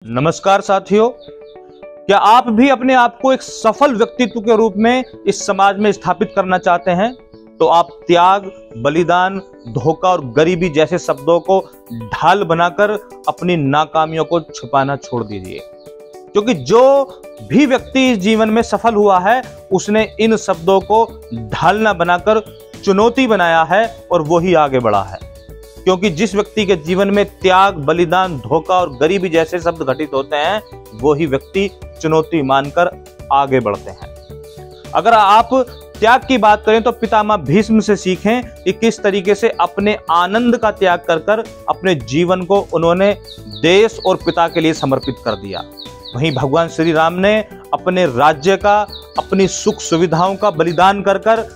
नमस्कार साथियों, क्या आप भी अपने आप को एक सफल व्यक्तित्व के रूप में इस समाज में स्थापित करना चाहते हैं? तो आप त्याग, बलिदान, धोखा और गरीबी जैसे शब्दों को ढाल बनाकर अपनी नाकामियों को छुपाना छोड़ दीजिए, क्योंकि जो भी व्यक्ति इस जीवन में सफल हुआ है उसने इन शब्दों को ढाल न बनाकर चुनौती बनाया है और वो ही आगे बढ़ा है। क्योंकि जिस व्यक्ति के जीवन में त्याग, बलिदान, धोखा और गरीबी जैसे शब्द घटित होते हैं वो ही व्यक्ति चुनौती मानकर आगे बढ़ते हैं। अगर आप त्याग की बात करें तो पितामह भीष्म से सीखें कि किस तरीके से अपने आनंद का त्याग कर कर अपने जीवन को उन्होंने देश और पिता के लिए समर्पित कर दिया। वहीं भगवान श्री राम ने अपने राज्य का, अपनी सुख सुविधाओं का बलिदान कर कर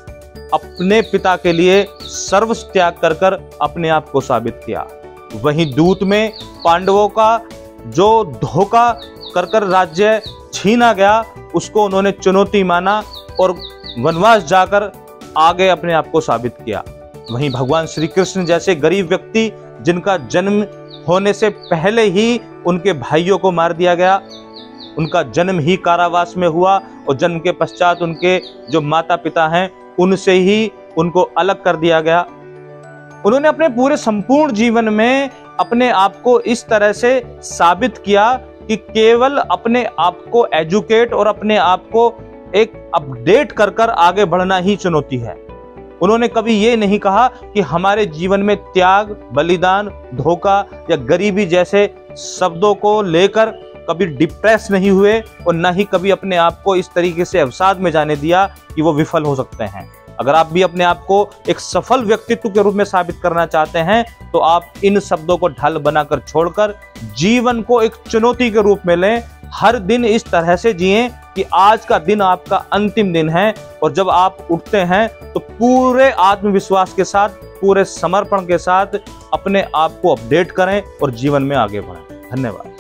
अपने पिता के लिए सर्वस्व त्याग कर कर अपने आप को साबित किया। वहीं दूत में पांडवों का जो धोखा कर कर राज्य छीना गया उसको उन्होंने चुनौती माना और वनवास जाकर आगे अपने आप को साबित किया। वहीं भगवान श्री कृष्ण जैसे गरीब व्यक्ति जिनका जन्म होने से पहले ही उनके भाइयों को मार दिया गया, उनका जन्म ही कारावास में हुआ और जन्म के पश्चात उनके जो माता पिता हैं उनसे ही उनको अलग कर दिया गया। उन्होंने अपने पूरे संपूर्ण जीवन में अपने आप को इस तरह से साबित किया कि केवल अपने आप को एजुकेट और अपने आप को एक अपडेट कर कर आगे बढ़ना ही चुनौती है। उन्होंने कभी ये नहीं कहा कि हमारे जीवन में त्याग, बलिदान, धोखा या गरीबी जैसे शब्दों को लेकर कभी डिप्रेस नहीं हुए और ना ही कभी अपने आप को इस तरीके से अवसाद में जाने दिया कि वो विफल हो सकते हैं। अगर आप भी अपने आप को एक सफल व्यक्तित्व के रूप में साबित करना चाहते हैं तो आप इन शब्दों को ढाल बनाकर छोड़कर जीवन को एक चुनौती के रूप में लें। हर दिन इस तरह से जिएं कि आज का दिन आपका अंतिम दिन है और जब आप उठते हैं तो पूरे आत्मविश्वास के साथ, पूरे समर्पण के साथ अपने आप को अपडेट करें और जीवन में आगे बढ़ें। धन्यवाद।